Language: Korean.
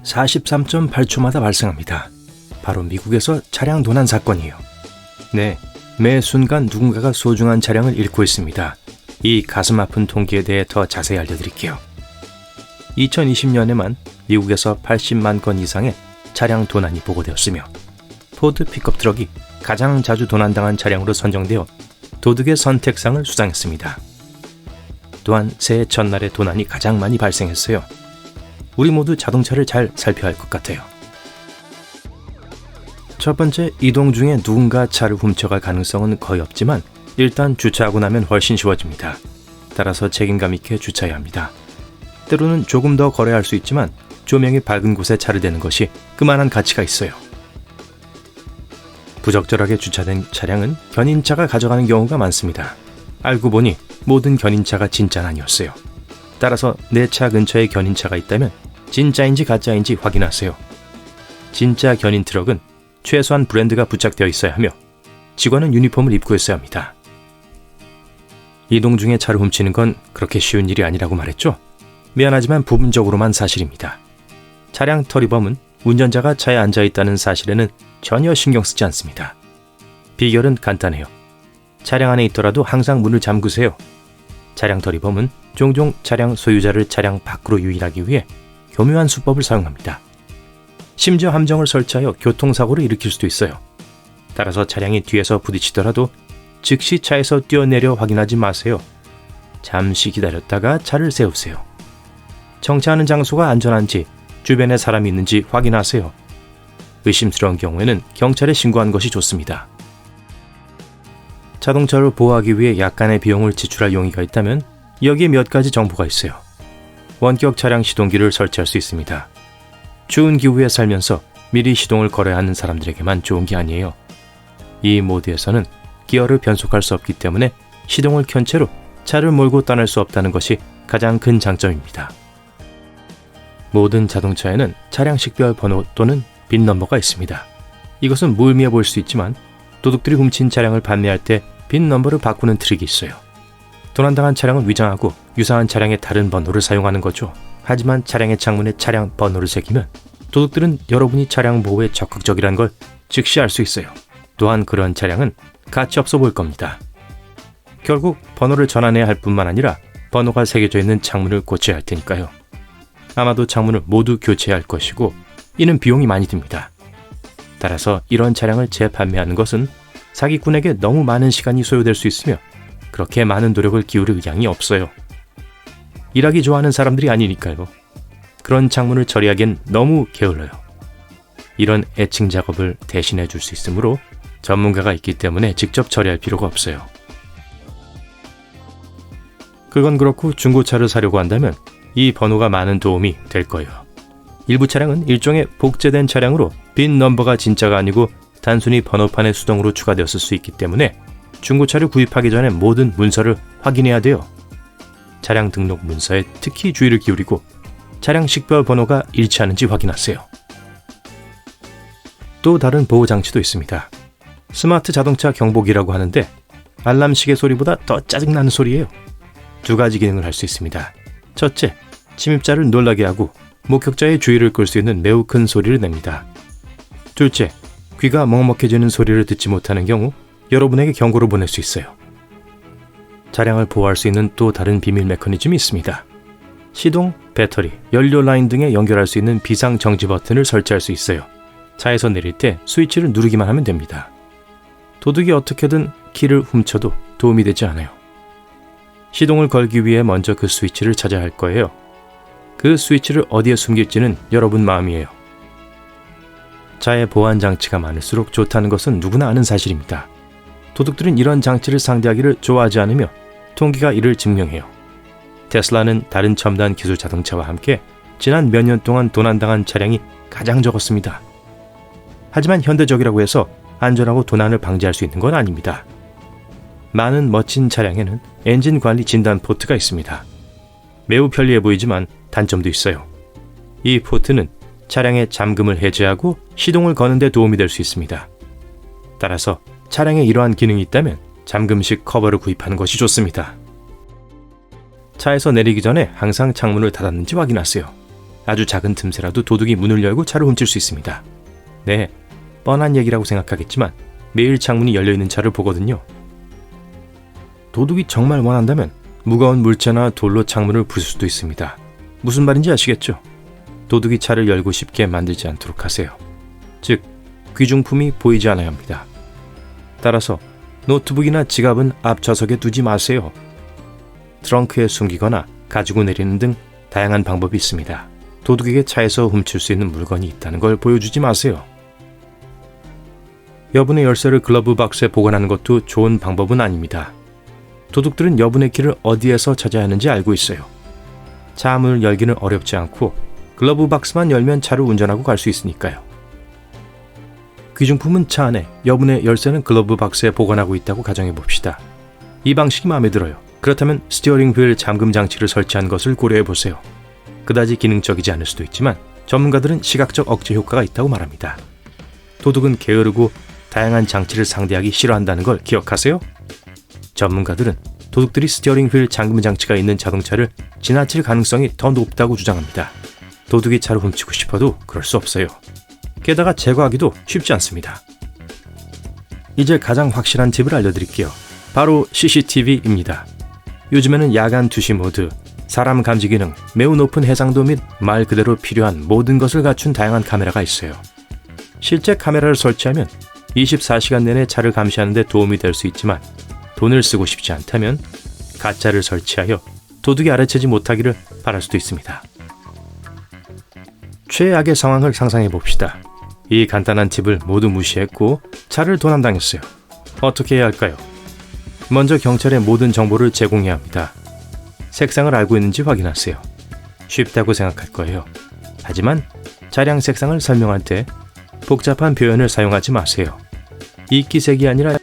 43.8초마다 발생합니다. 바로 미국에서 차량 도난 사건이에요. 네, 매 순간 누군가가 소중한 차량을 잃고 있습니다. 이 가슴 아픈 통계에 대해 더 자세히 알려드릴게요. 2020년에만 미국에서 80만 건 이상의 차량 도난이 보고되었으며 포드 픽업 트럭이 가장 자주 도난당한 차량으로 선정되어 도둑의 선택상을 수상했습니다. 또한 새해 첫날에 도난이 가장 많이 발생했어요. 우리 모두 자동차를 잘 살펴야 할 것 같아요. 첫 번째, 이동 중에 누군가 차를 훔쳐갈 가능성은 거의 없지만 일단 주차하고 나면 훨씬 쉬워집니다. 따라서 책임감 있게 주차해야 합니다. 때로는 조금 더 거래할 수 있지만 조명이 밝은 곳에 차를 대는 것이 그만한 가치가 있어요. 부적절하게 주차된 차량은 견인차가 가져가는 경우가 많습니다. 알고 보니 모든 견인차가 진짜는 아니었어요. 따라서 내 차 근처에 견인차가 있다면 진짜인지 가짜인지 확인하세요. 진짜 견인 트럭은 최소한 브랜드가 부착되어 있어야 하며 직원은 유니폼을 입고 있어야 합니다. 이동 중에 차를 훔치는 건 그렇게 쉬운 일이 아니라고 말했죠? 미안하지만 부분적으로만 사실입니다. 차량 터리범은 운전자가 차에 앉아있다는 사실에는 전혀 신경 쓰지 않습니다. 비결은 간단해요. 차량 안에 있더라도 항상 문을 잠그세요. 차량 터리범은 종종 차량 소유자를 차량 밖으로 유인하기 위해 교묘한 수법을 사용합니다. 심지어 함정을 설치하여 교통사고를 일으킬 수도 있어요. 따라서 차량이 뒤에서 부딪히더라도 즉시 차에서 뛰어내려 확인하지 마세요. 잠시 기다렸다가 차를 세우세요. 정차하는 장소가 안전한지 주변에 사람이 있는지 확인하세요. 의심스러운 경우에는 경찰에 신고한 것이 좋습니다. 자동차를 보호하기 위해 약간의 비용을 지출할 용의가 있다면 여기에 몇 가지 정보가 있어요. 원격 차량 시동기를 설치할 수 있습니다. 추운 기후에 살면서 미리 시동을 걸어야 하는 사람들에게만 좋은 게 아니에요. 이 모드에서는 기어를 변속할 수 없기 때문에 시동을 켠 채로 차를 몰고 떠날 수 없다는 것이 가장 큰 장점입니다. 모든 자동차에는 차량 식별 번호 또는 빈 넘버가 있습니다. 이것은 무의미해 보일 수 있지만 도둑들이 훔친 차량을 판매할 때 빈 넘버를 바꾸는 트릭이 있어요. 도난당한 차량을 위장하고 유사한 차량의 다른 번호를 사용하는 거죠. 하지만 차량의 창문에 차량 번호를 새기면 도둑들은 여러분이 차량 보호에 적극적이라는 걸 즉시 알 수 있어요. 또한 그런 차량은 가치 없어 보일 겁니다. 결국 번호를 전환해야 할 뿐만 아니라 번호가 새겨져 있는 창문을 고쳐야 할 테니까요. 아마도 창문을 모두 교체해야 할 것이고 이는 비용이 많이 듭니다. 따라서 이런 차량을 재판매하는 것은 사기꾼에게 너무 많은 시간이 소요될 수 있으며 그렇게 많은 노력을 기울일 의향이 없어요. 일하기 좋아하는 사람들이 아니니까요. 그런 창문을 처리하기엔 너무 게을러요. 이런 애칭 작업을 대신해 줄 수 있으므로 전문가가 있기 때문에 직접 처리할 필요가 없어요. 그건 그렇고 중고차를 사려고 한다면 이 번호가 많은 도움이 될 거예요. 일부 차량은 일종의 복제된 차량으로 빈 넘버가 진짜가 아니고 단순히 번호판의 수동으로 추가되었을 수 있기 때문에 중고차를 구입하기 전에 모든 문서를 확인해야 돼요. 차량 등록 문서에 특히 주의를 기울이고 차량 식별 번호가 일치하는지 확인하세요. 또 다른 보호 장치도 있습니다. 스마트 자동차 경보기라고 하는데 알람 시계 소리보다 더 짜증나는 소리예요. 두 가지 기능을 할 수 있습니다. 첫째, 침입자를 놀라게 하고 목격자의 주의를 끌 수 있는 매우 큰 소리를 냅니다. 둘째, 귀가 먹먹해지는 소리를 듣지 못하는 경우 여러분에게 경고를 보낼 수 있어요. 차량을 보호할 수 있는 또 다른 비밀 메커니즘이 있습니다. 시동, 배터리, 연료 라인 등에 연결할 수 있는 비상 정지 버튼을 설치할 수 있어요. 차에서 내릴 때 스위치를 누르기만 하면 됩니다. 도둑이 어떻게든 키를 훔쳐도 도움이 되지 않아요. 시동을 걸기 위해 먼저 그 스위치를 찾아야 할 거예요. 그 스위치를 어디에 숨길지는 여러분 마음이에요. 차에 보안 장치가 많을수록 좋다는 것은 누구나 아는 사실입니다. 도둑들은 이런 장치를 상대하기를 좋아하지 않으며 통계가 이를 증명해요. 테슬라는 다른 첨단 기술 자동차와 함께 지난 몇 년 동안 도난당한 차량이 가장 적었습니다. 하지만 현대적이라고 해서 안전하고 도난을 방지할 수 있는 건 아닙니다. 많은 멋진 차량에는 엔진 관리 진단 포트가 있습니다. 매우 편리해 보이지만 단점도 있어요. 이 포트는 차량의 잠금을 해제하고 시동을 거는 데 도움이 될 수 있습니다. 따라서 차량에 이러한 기능이 있다면 잠금식 커버를 구입하는 것이 좋습니다. 차에서 내리기 전에 항상 창문을 닫았는지 확인하세요. 아주 작은 틈새라도 도둑이 문을 열고 차를 훔칠 수 있습니다. 네, 뻔한 얘기라고 생각하겠지만 매일 창문이 열려있는 차를 보거든요. 도둑이 정말 원한다면 무거운 물체나 돌로 창문을 부술 수도 있습니다. 무슨 말인지 아시겠죠? 도둑이 차를 열고 쉽게 만들지 않도록 하세요. 즉, 귀중품이 보이지 않아야 합니다. 따라서 노트북이나 지갑은 앞좌석에 두지 마세요. 트렁크에 숨기거나 가지고 내리는 등 다양한 방법이 있습니다. 도둑에게 차에서 훔칠 수 있는 물건이 있다는 걸 보여주지 마세요. 여분의 열쇠를 글러브 박스에 보관하는 것도 좋은 방법은 아닙니다. 도둑들은 여분의 키를 어디에서 찾아야 하는지 알고 있어요. 차 문을 열기는 어렵지 않고 글러브 박스만 열면 차를 운전하고 갈 수 있으니까요. 귀중품은 차 안에, 여분의 열쇠는 글러브 박스에 보관하고 있다고 가정해 봅시다. 이 방식이 마음에 들어요. 그렇다면 스티어링 휠 잠금 장치를 설치한 것을 고려해 보세요. 그다지 기능적이지 않을 수도 있지만 전문가들은 시각적 억제 효과가 있다고 말합니다. 도둑은 게으르고 다양한 장치를 상대하기 싫어한다는 걸 기억하세요? 전문가들은 도둑들이 스티어링 휠 잠금 장치가 있는 자동차를 지나칠 가능성이 더 높다고 주장합니다. 도둑이 차를 훔치고 싶어도 그럴 수 없어요. 게다가 제거하기도 쉽지 않습니다. 이제 가장 확실한 팁을 알려드릴게요. 바로 CCTV입니다. 요즘에는 야간 투시 모드, 사람 감지 기능, 매우 높은 해상도 및 말 그대로 필요한 모든 것을 갖춘 다양한 카메라가 있어요. 실제 카메라를 설치하면 24시간 내내 차를 감시하는 데 도움이 될 수 있지만 돈을 쓰고 싶지 않다면 가짜를 설치하여 도둑이 알아채지 못하기를 바랄 수도 있습니다. 최악의 상황을 상상해 봅시다. 이 간단한 팁을 모두 무시했고 차를 도난당했어요. 어떻게 해야 할까요? 먼저 경찰에 모든 정보를 제공해야 합니다. 색상을 알고 있는지 확인하세요. 쉽다고 생각할 거예요. 하지만 차량 색상을 설명할 때 복잡한 표현을 사용하지 마세요. 이끼색이 아니라